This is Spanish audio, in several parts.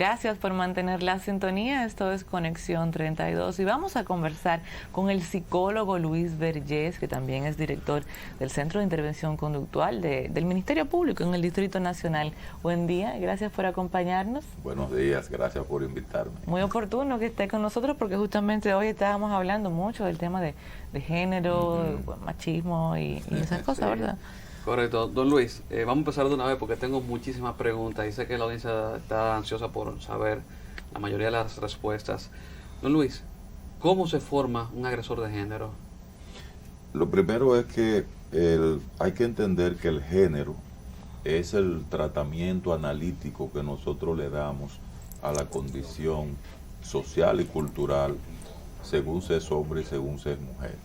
Gracias por mantener la sintonía. Esto es Conexión 32 y vamos a conversar con el psicólogo Luis Vergés, que también es director del Centro de Intervención Conductual del Ministerio Público en el Distrito Nacional. Buen día, gracias por acompañarnos. Buenos días, gracias por invitarme. Muy oportuno que esté con nosotros porque justamente hoy estábamos hablando mucho del tema de género, machismo y esas cosas, Sí. ¿verdad? Correcto. Don Luis, vamos a empezar de una vez porque tengo muchísimas preguntas y sé que la audiencia está ansiosa por saber la mayoría de las respuestas. Don Luis, ¿cómo se forma un agresor de género? Lo primero es que hay que entender que el género es el tratamiento analítico que nosotros le damos a la condición social y cultural según se es hombre y según se es mujer.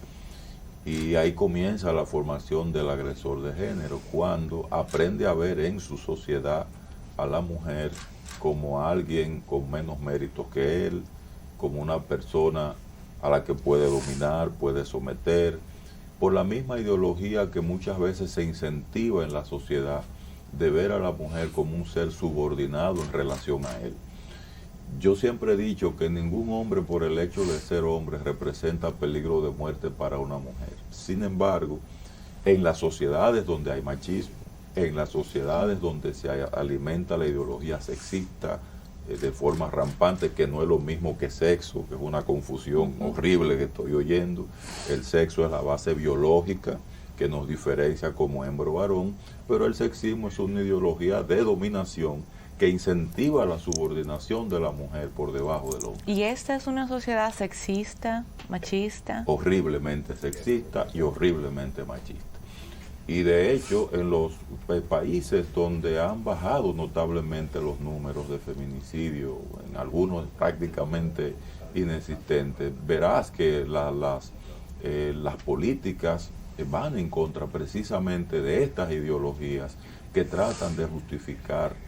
Y ahí comienza la formación del agresor de género, cuando aprende a ver en su sociedad a la mujer como alguien con menos méritos que él, como una persona a la que puede dominar, puede someter, por la misma ideología que muchas veces se incentiva en la sociedad de ver a la mujer como un ser subordinado en relación a él. Yo siempre he dicho que ningún hombre, por el hecho de ser hombre, representa peligro de muerte para una mujer. Sin embargo, en las sociedades donde hay machismo, en las sociedades donde se alimenta la ideología sexista de forma rampante, que no es lo mismo que sexo, que es una confusión horrible que estoy oyendo. El sexo es la base biológica que nos diferencia como hembra o varón, pero el sexismo es una ideología de dominación que incentiva la subordinación de la mujer por debajo del hombre. ¿Y esta es una sociedad sexista, machista? Horriblemente sexista y horriblemente machista. Y de hecho, en los países donde han bajado notablemente los números de feminicidio, en algunos prácticamente inexistentes, verás que las políticas van en contra precisamente de estas ideologías que tratan de justificar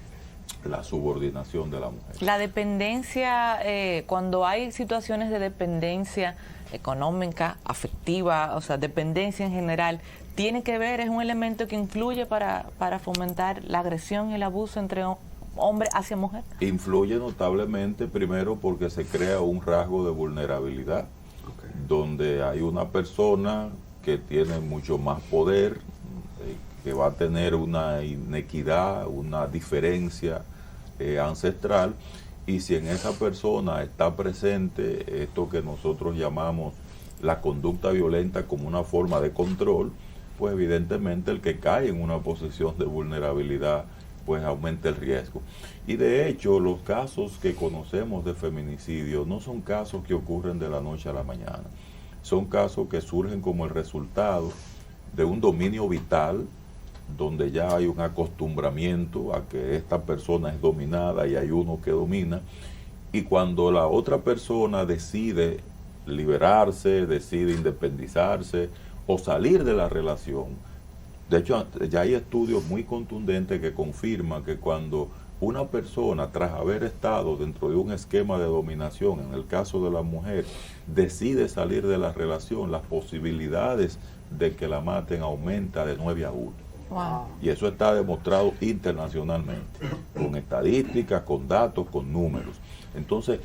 la subordinación de la mujer. La dependencia, cuando hay situaciones de dependencia económica, afectiva, o sea, dependencia en general, tiene que ver, es un elemento que influye para fomentar la agresión y el abuso entre hombre hacia mujer. Influye notablemente, primero porque se crea un rasgo de vulnerabilidad, donde hay una persona que tiene mucho más poder, que va a tener una inequidad, una diferencia ancestral, y si en esa persona está presente esto que nosotros llamamos la conducta violenta como una forma de control, pues evidentemente el que cae en una posición de vulnerabilidad pues aumenta el riesgo. Y de hecho los casos que conocemos de feminicidio no son casos que ocurren de la noche a la mañana, son casos que surgen como el resultado de un dominio vital, donde ya hay un acostumbramiento a que esta persona es dominada y hay uno que domina, y cuando la otra persona decide liberarse, decide independizarse o salir de la relación, de hecho ya hay estudios muy contundentes que confirman que cuando una persona, tras haber estado dentro de un esquema de dominación, en el caso de la mujer, decide salir de la relación, las posibilidades de que la maten aumenta de 9 a 1. Wow. Y eso está demostrado internacionalmente, con estadísticas, con datos, con números. Entonces,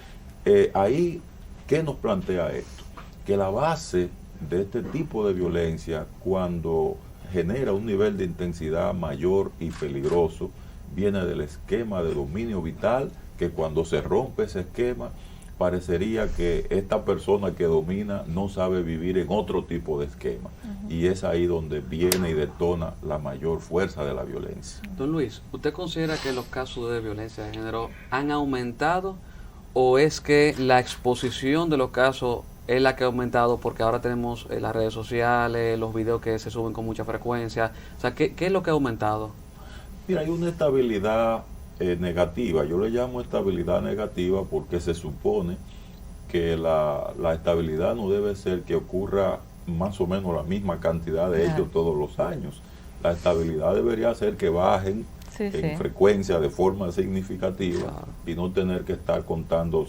ahí, ¿qué nos plantea esto? Que la base de este tipo de violencia, cuando genera un nivel de intensidad mayor y peligroso, viene del esquema de dominio vital, que cuando se rompe ese esquema, parecería que esta persona que domina no sabe vivir en otro tipo de esquema. Y es ahí donde viene y detona la mayor fuerza de la violencia. Don Luis, ¿usted considera que los casos de violencia de género han aumentado o es que la exposición de los casos es la que ha aumentado porque ahora tenemos las redes sociales, los videos que se suben con mucha frecuencia? O sea, ¿qué es lo que ha aumentado? Mira, hay una estabilidad negativa. Yo le llamo estabilidad negativa porque se supone que la estabilidad no debe ser que ocurra más o menos la misma cantidad de hechos todos los años. La estabilidad debería ser que bajen en frecuencia de forma significativa y no tener que estar contando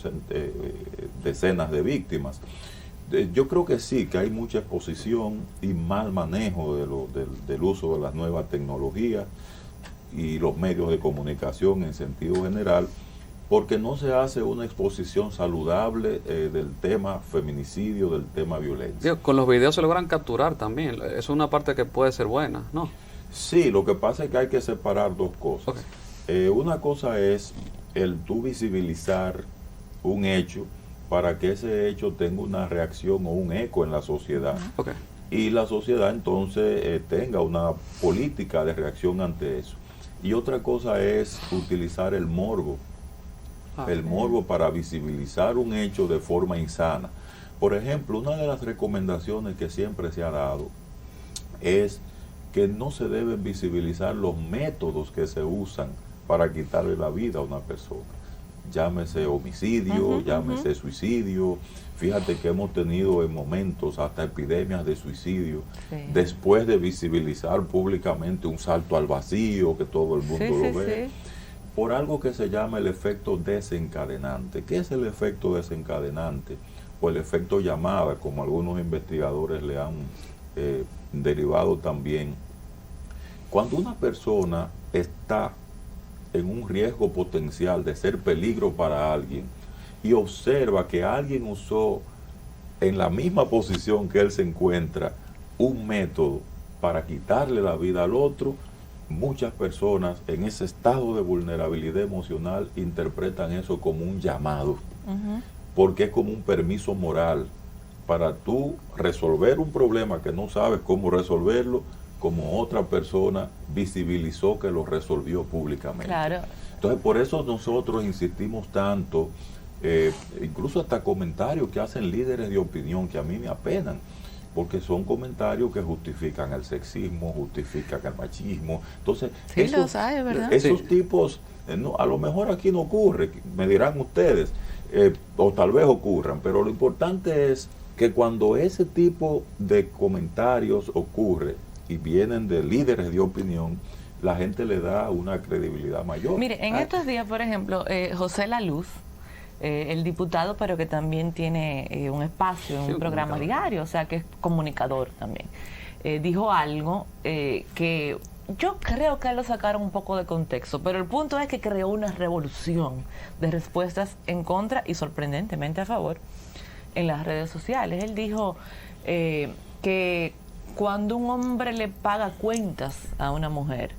decenas de víctimas. Yo creo que sí, que hay mucha exposición y mal manejo del uso de las nuevas tecnologías y los medios de comunicación en sentido general, porque no se hace una exposición saludable del tema feminicidio, del tema violencia. Digo, con los videos se logran capturar también, es una parte que puede ser buena, ¿no? Sí, lo que pasa es que hay que separar dos cosas. Okay. Una cosa es el tú visibilizar un hecho para que ese hecho tenga una reacción o un eco en la sociedad. Okay. Y la sociedad entonces tenga una política de reacción ante eso. Y otra cosa es utilizar el morbo. El morbo para visibilizar un hecho de forma insana. Por ejemplo, una de las recomendaciones que siempre se ha dado es que no se deben visibilizar los métodos que se usan para quitarle la vida a una persona. Llámese homicidio, llámese suicidio. Fíjate que hemos tenido en momentos hasta epidemias de suicidio, después de visibilizar públicamente un salto al vacío, que todo el mundo lo ve. Por algo que se llama el efecto desencadenante. ¿Qué es el efecto desencadenante? O el efecto llamada, como algunos investigadores le han derivado también. Cuando una persona está en un riesgo potencial de ser peligro para alguien y observa que alguien usó en la misma posición que él se encuentra un método para quitarle la vida al otro, muchas personas en ese estado de vulnerabilidad emocional interpretan eso como un llamado, porque es como un permiso moral para tú resolver un problema que no sabes cómo resolverlo, como otra persona visibilizó que lo resolvió públicamente. Claro. Entonces, por eso nosotros insistimos tanto, incluso hasta comentarios que hacen líderes de opinión que a mí me apenan, porque son comentarios que justifican el sexismo, justifican el machismo. Entonces, sí, esos, ¿verdad? Esos tipos, no, a lo mejor aquí no ocurre, me dirán ustedes, o tal vez ocurran, pero lo importante es que cuando ese tipo de comentarios ocurre y vienen de líderes de opinión, la gente le da una credibilidad mayor. Mire, en estos días, por ejemplo, José La Luz, el diputado, pero que también tiene un espacio en un programa diario, o sea, que es comunicador también, dijo algo que yo creo que lo sacaron un poco de contexto, pero el punto es que creó una revolución de respuestas en contra y sorprendentemente a favor en las redes sociales. Él dijo que cuando un hombre le paga cuentas a una mujer,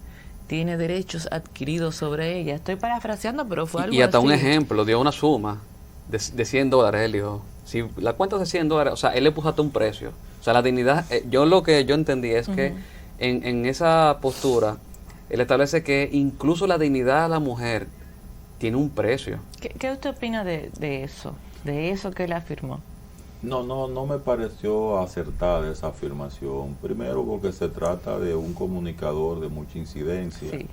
tiene derechos adquiridos sobre ella. Estoy parafraseando, pero fue algo y hasta así. Un ejemplo, dio una suma de $100. Él dijo, si la cuenta es de $100, o sea, él le puso hasta un precio. O sea, la dignidad, lo que yo entendí es que en esa postura, él establece que incluso la dignidad de la mujer tiene un precio. ¿Qué usted opina de eso? De eso que él afirmó. No me pareció acertada esa afirmación. Primero porque se trata de un comunicador de mucha incidencia. Sí.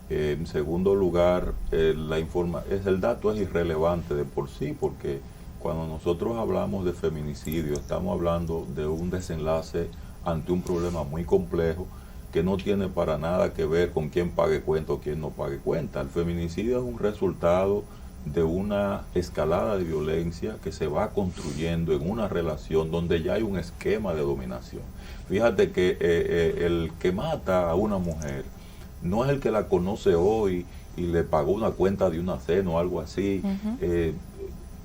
En segundo lugar, el dato es irrelevante de por sí, porque cuando nosotros hablamos de feminicidio, estamos hablando de un desenlace ante un problema muy complejo que no tiene para nada que ver con quién pague cuenta o quién no pague cuenta. El feminicidio es un resultado de una escalada de violencia que se va construyendo en una relación donde ya hay un esquema de dominación. Fíjate que el que mata a una mujer no es el que la conoce hoy y le pagó una cuenta de una cena o algo así.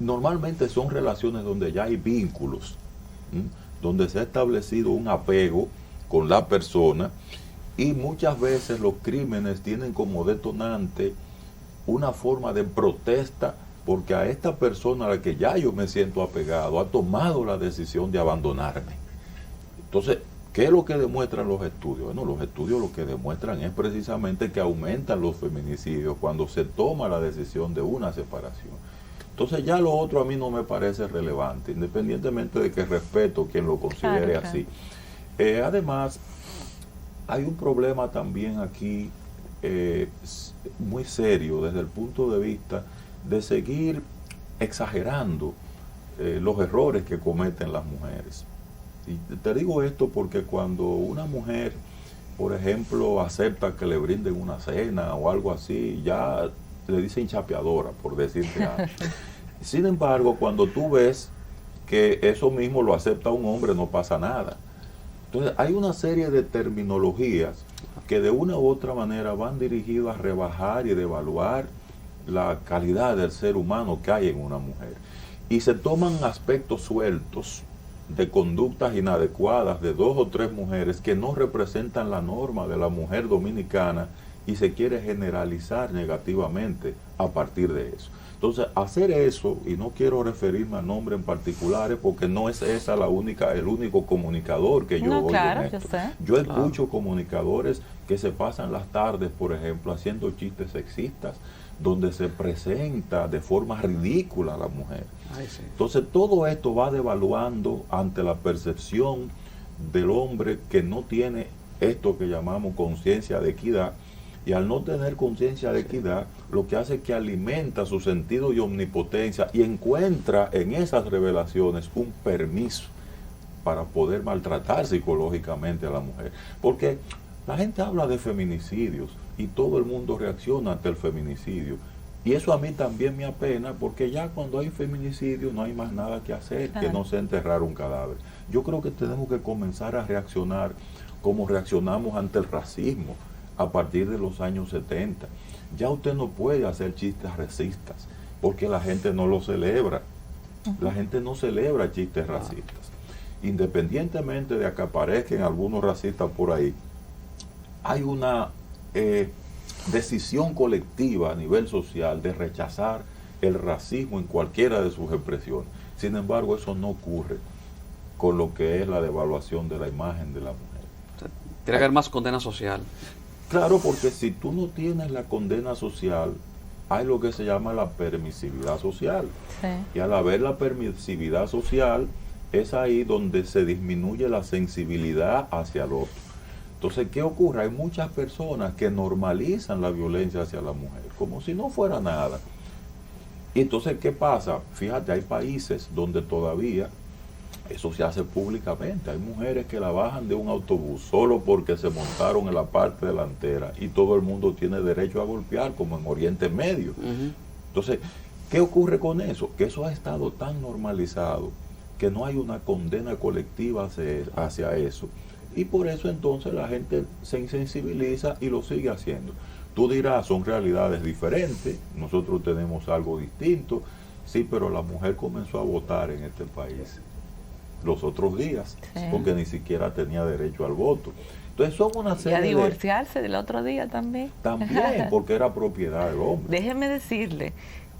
Normalmente son relaciones donde ya hay vínculos, donde se ha establecido un apego con la persona, y muchas veces los crímenes tienen como detonante una forma de protesta porque a esta persona a la que ya yo me siento apegado ha tomado la decisión de abandonarme. Entonces, ¿qué es lo que demuestran los estudios? Bueno, los estudios lo que demuestran es precisamente que aumentan los feminicidios cuando se toma la decisión de una separación. Entonces ya lo otro a mí no me parece relevante, independientemente de que respeto quien lo considere así. Además, hay un problema también aquí muy serio desde el punto de vista de seguir exagerando los errores que cometen las mujeres. Y te digo esto porque cuando una mujer, por ejemplo, acepta que le brinden una cena o algo así, ya le dicen chapeadora, por decirte algo. Sin embargo, cuando tú ves que eso mismo lo acepta un hombre, no pasa nada. Entonces, hay una serie de terminologías que de una u otra manera van dirigidas a rebajar y devaluar la calidad del ser humano que hay en una mujer. Y se toman aspectos sueltos de conductas inadecuadas de 2 o 3 mujeres que no representan la norma de la mujer dominicana y se quiere generalizar negativamente a partir de eso. Entonces, hacer eso, y no quiero referirme a nombres en particulares porque no es esa el único comunicador que yo oigo claro, en esto. yo sé. Yo escucho comunicadores que se pasan las tardes, por ejemplo, haciendo chistes sexistas, donde se presenta de forma ridícula a la mujer. Ay, sí. Entonces, todo esto va devaluando ante la percepción del hombre que no tiene esto que llamamos conciencia de equidad. Y al no tener conciencia de equidad, lo que hace es que alimenta su sentido de omnipotencia y encuentra en esas revelaciones un permiso para poder maltratar psicológicamente a la mujer. Porque la gente habla de feminicidios y todo el mundo reacciona ante el feminicidio. Y eso a mí también me apena, porque ya cuando hay feminicidio no hay más nada que hacer que no sea enterrar un cadáver. Yo creo que tenemos que comenzar a reaccionar como reaccionamos ante el racismo a partir de los años 70. Ya usted no puede hacer chistes racistas porque la gente no lo celebra. La gente no celebra chistes racistas. Independientemente de que aparezcan algunos racistas por ahí, hay una decisión colectiva a nivel social de rechazar el racismo en cualquiera de sus expresiones. Sin embargo, eso no ocurre con lo que es la devaluación de la imagen de la mujer. Tiene que haber más condena social. Claro, porque si tú no tienes la condena social, hay lo que se llama la permisividad social. Sí. Y al haber la permisividad social, es ahí donde se disminuye la sensibilidad hacia el otro. Entonces, ¿qué ocurre? Hay muchas personas que normalizan la violencia hacia la mujer, como si no fuera nada. Y entonces, ¿qué pasa? Fíjate, hay países donde todavía eso se hace públicamente. Hay mujeres que la bajan de un autobús solo porque se montaron en la parte delantera y todo el mundo tiene derecho a golpear, como en Oriente Medio. Entonces, ¿qué ocurre con eso? Que eso ha estado tan normalizado que no hay una condena colectiva hacia eso. Y por eso entonces la gente se insensibiliza y lo sigue haciendo. Tú dirás, son realidades diferentes, nosotros tenemos algo distinto, sí, pero la mujer comenzó a votar en este país los otros días, porque ni siquiera tenía derecho al voto. Entonces son una serie y a divorciarse del otro día también. También, porque era propiedad del hombre. Déjeme decirle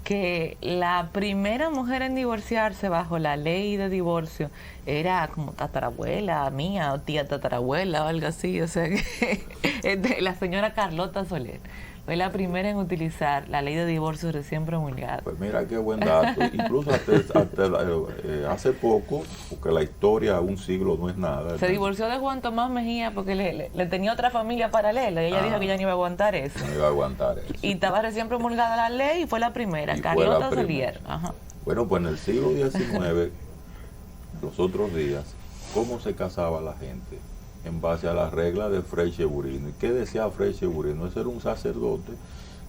que la primera mujer en divorciarse bajo la ley de divorcio era como tatarabuela mía o tía tatarabuela o algo así, o sea que la señora Carlota Soler fue la primera en utilizar la ley de divorcio recién promulgada. Pues mira qué buen dato. Incluso hasta hace poco, porque la historia un siglo no es nada. Se divorció de Juan Tomás Mejía porque le tenía otra familia paralela y ella dijo que ya no iba a aguantar eso. No iba a aguantar eso. Y estaba recién promulgada la ley y fue la primera, Carlota Soler. Ajá. Bueno, pues en el siglo XIX, los otros días, ¿cómo se casaba la gente? En base a las reglas de Fray Cheburino. ¿Y qué decía Fray Cheburino? Ese era un sacerdote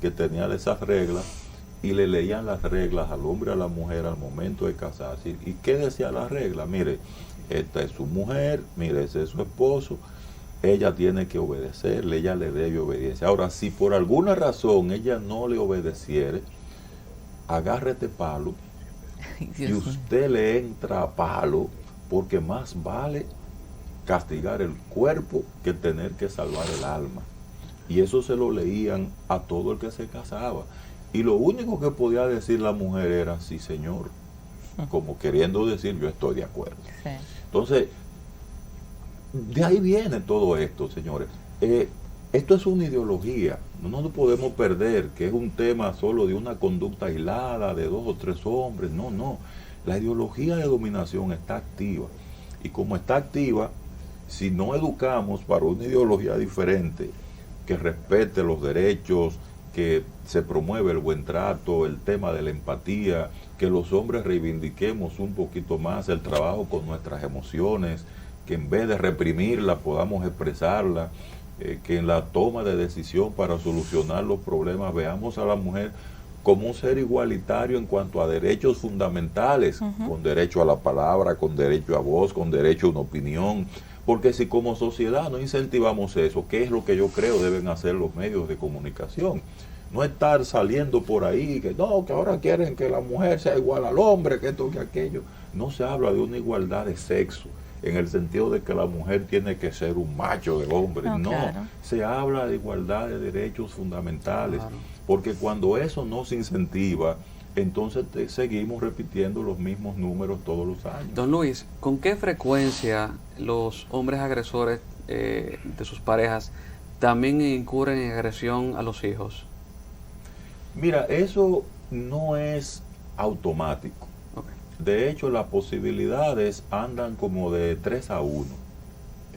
que tenía esas reglas y le leían las reglas al hombre y a la mujer al momento de casarse. ¿Y qué decía la regla? Mire, esta es su mujer, mire, ese es su esposo, ella tiene que obedecerle, ella le debe obediencia. Ahora, si por alguna razón ella no le obedeciere, agarre este palo y usted le entra a palo, porque más vale castigar el cuerpo que tener que salvar el alma. Y eso se lo leían a todo el que se casaba. Y lo único que podía decir la mujer era, sí señor, como queriendo decir, yo estoy de acuerdo. Sí. Entonces, de ahí viene todo esto, señores. Esto es una ideología, no nos podemos perder que es un tema solo de una conducta aislada, de 2 o 3 hombres, no. La ideología de dominación está activa. Y como está activa, si no educamos para una ideología diferente, que respete los derechos, que se promueve el buen trato, el tema de la empatía, que los hombres reivindiquemos un poquito más el trabajo con nuestras emociones, que en vez de reprimirla podamos expresarla, que en la toma de decisión para solucionar los problemas veamos a la mujer como un ser igualitario en cuanto a derechos fundamentales, con derecho a la palabra, con derecho a voz, con derecho a una opinión. Porque si como sociedad no incentivamos eso, ¿qué es lo que yo creo deben hacer los medios de comunicación? No estar saliendo por ahí, que no, que ahora quieren que la mujer sea igual al hombre, que esto, que aquello. No se habla de una igualdad de sexo, en el sentido de que la mujer tiene que ser un macho de hombre. No, claro. se habla de igualdad de derechos fundamentales, Claro. porque cuando eso no se incentiva, entonces seguimos repitiendo los mismos números todos los años. Don Luis, ¿con qué frecuencia los hombres agresores de sus parejas también incurren en agresión a los hijos? Mira, eso no es automático. Okay. De hecho, las posibilidades andan como de 3 a 1.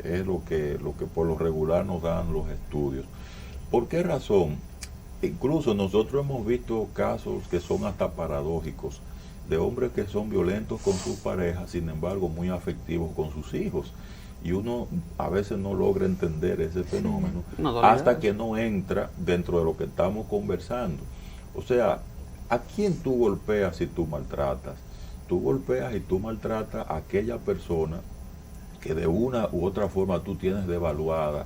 Es lo que por lo regular nos dan los estudios. ¿Por qué razón? Incluso nosotros hemos visto casos que son hasta paradójicos, de hombres que son violentos con sus parejas, sin embargo muy afectivos con sus hijos. Y uno a veces no logra entender ese fenómeno hasta que no entra dentro de lo que estamos conversando. O sea, ¿a quién tú golpeas si tú maltratas? Tú golpeas y tú maltratas a aquella persona que de una u otra forma tú tienes devaluada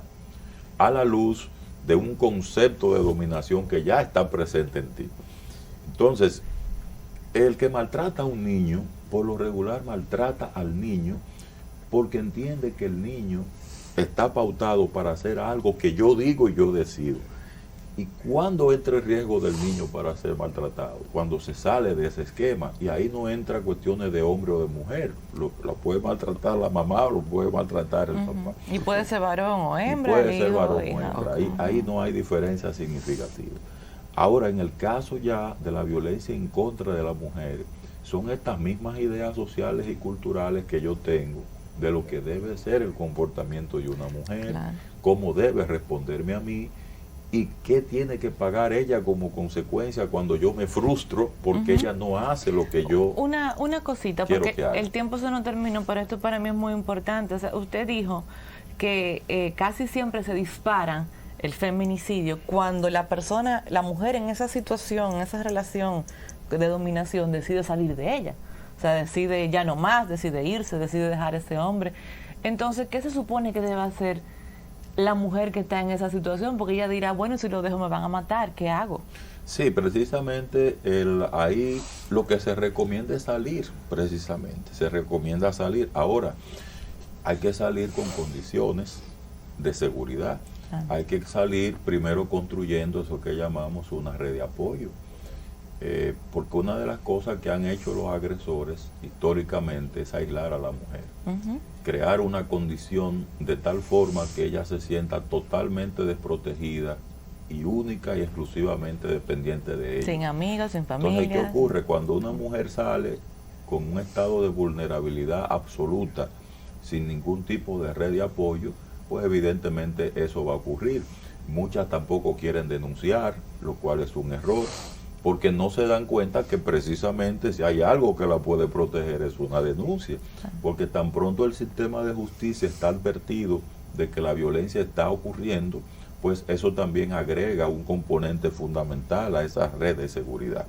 a la luz de un concepto de dominación que ya está presente en ti. Entonces, el que maltrata a un niño, por lo regular maltrata al niño porque entiende que el niño está pautado para hacer algo que yo digo y yo decido. ¿Y cuándo entra el riesgo del niño para ser maltratado? Cuando se sale de ese esquema. Y ahí no entra cuestiones de hombre o de mujer. Lo puede maltratar la mamá o lo puede maltratar el papá. Y puede ser varón o hembra. Puede ser varón o hija. hembra. Ahí no hay diferencia significativa. Ahora, en el caso ya de la violencia en contra de la mujer, son estas mismas ideas sociales y culturales que yo tengo de lo que debe ser el comportamiento de una mujer, Claro. cómo debe responderme a mí, y qué tiene que pagar ella como consecuencia cuando yo me frustro porque ella no hace lo que yo Una cosita, quiero porque que haga. el tiempo se nos terminó, pero esto para mí es muy importante. O sea, usted dijo que casi siempre se disparan el feminicidio cuando la persona, la mujer en esa situación, en esa relación de dominación, decide salir de ella. O sea, decide ya no más, decide irse, decide dejar a ese hombre. Entonces, ¿qué se supone que debe hacer la mujer que está en esa situación? Porque ella dirá, bueno, si lo dejo me van a matar, ¿qué hago? Sí, precisamente ahí lo que se recomienda es salir, precisamente, se recomienda salir. Ahora, hay que salir con condiciones de seguridad. Hay que salir primero construyendo eso que llamamos una red de apoyo. Porque una de las cosas que han hecho los agresores históricamente es aislar a la mujer. Crear una condición de tal forma que ella se sienta totalmente desprotegida y única y exclusivamente dependiente de ella. Sin amigos, sin familia. Entonces, ¿qué ocurre? Cuando una mujer sale con un estado de vulnerabilidad absoluta, sin ningún tipo de red de apoyo, pues evidentemente eso va a ocurrir. Muchas tampoco quieren denunciar, lo cual es un error, porque no se dan cuenta que precisamente si hay algo que la puede proteger es una denuncia, porque tan pronto el sistema de justicia está advertido de que la violencia está ocurriendo, pues eso también agrega un componente fundamental a esa red de seguridad.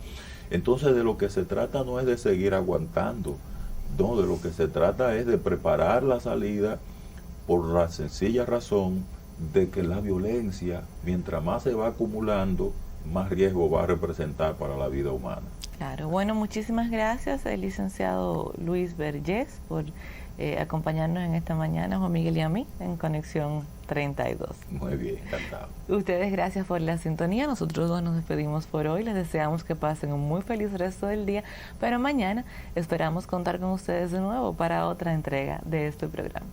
Entonces, de lo que se trata no es de seguir aguantando, no, de lo que se trata es de preparar la salida, por la sencilla razón de que la violencia, mientras más se va acumulando, más riesgo va a representar para la vida humana. Claro, bueno, muchísimas gracias el licenciado Luis Vergés por acompañarnos en esta mañana, Juan Miguel y a mí, en Conexión 32. Muy bien, encantado. Ustedes gracias por la sintonía, nosotros dos nos despedimos por hoy, les deseamos que pasen un muy feliz resto del día, pero mañana esperamos contar con ustedes de nuevo para otra entrega de este programa.